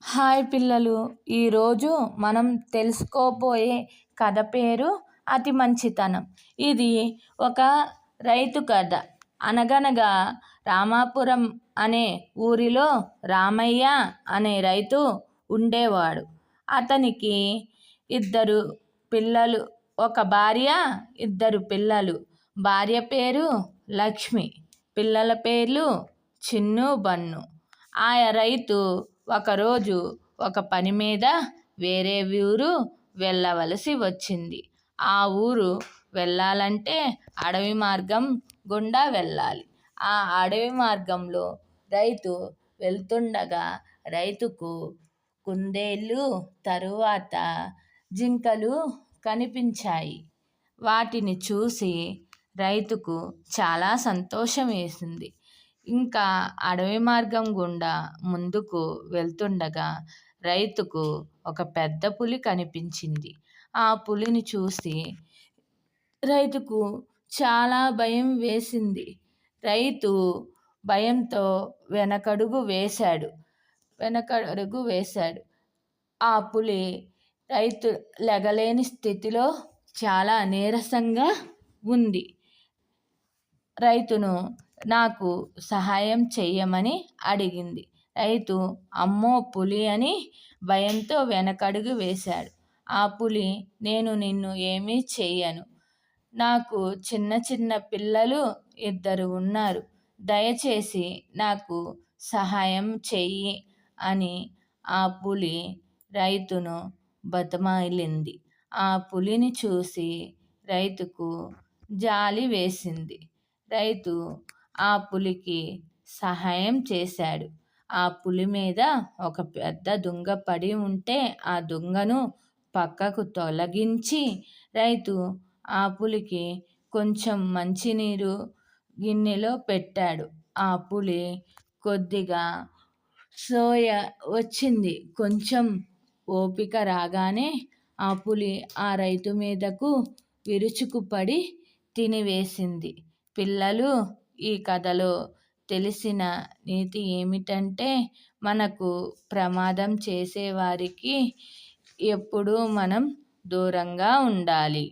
Hi పిల్లలు, ఈరోజు మనం తెలుసుకోబోయే కథ పేరు అతి మంచితనం. ఇది ఒక రైతు కథ. అనగనగా రామాపురం అనే ఊరిలో రామయ్య అనే రైతు ఉండేవాడు. అతనికి ఇద్దరు పిల్లలు, ఒక భార్య, ఇద్దరు పిల్లలు. భార్య పేరు లక్ష్మి, పిల్లల పేర్లు చిన్ను, బన్ను. ఆ రైతు ఒకరోజు ఒక పని మీద వేరే ఊరు వెళ్ళవలసి వచ్చింది. ఆ ఊరు వెళ్ళాలంటే అడవి మార్గం గుండా వెళ్ళాలి. ఆ అడవి మార్గంలో రైతు వెళ్తుండగా రైతుకు కుందేళ్ళు, తరువాత జింకలు కనిపించాయి. వాటిని చూసి రైతుకు చాలా సంతోషం వేసింది. ఇంకా అడవి మార్గం గుండా ముందుకు వెళ్తుండగా రైతుకు ఒక పెద్ద పులి కనిపించింది. ఆ పులిని చూసి రైతుకు చాలా భయం వేసింది. రైతు భయంతో వెనకడుగు వేశాడు. ఆ పులి రైతు లెగలేని స్థితిలో చాలా నీరసంగా ఉంది. రైతును నాకు సహాయం చెయ్యమని అడిగింది. రైతు అమ్మో పులి అని భయంతో వెనకడుగు వేశాడు. ఆ పులి, నేను నిన్ను ఏమీ చెయ్యను. నాకు చిన్న చిన్న పిల్లలు ఇద్దరు ఉన్నారు. దయచేసి నాకు సహాయం చెయ్యి అని ఆ పులి రైతును బతిమాలింది. ఆ పులిని చూసి రైతుకు జాలి వేసింది. రైతు ఆ పులికి సహాయం చేశాడు. ఆ పులి మీద ఒక పెద్ద దుంగ పడి ఉంటే ఆ దుంగను పక్కకు తొలగించి రైతు ఆ పులికి కొంచెం మంచినీరు గిన్నెలో పెట్టాడు. ఆ పులి కొద్దిగా సోయ వచ్చింది. కొంచెం ఓపిక రాగానే ఆ పులి ఆ రైతు మీదకు విరుచుకుపడి తినివేసింది. పిల్లలు, ఈ కథలో తెలిసిన నీతి ఏమిటంటే, మనకు ప్రమాదం చేసేవారికి ఎప్పుడూ మనం దూరంగా ఉండాలి.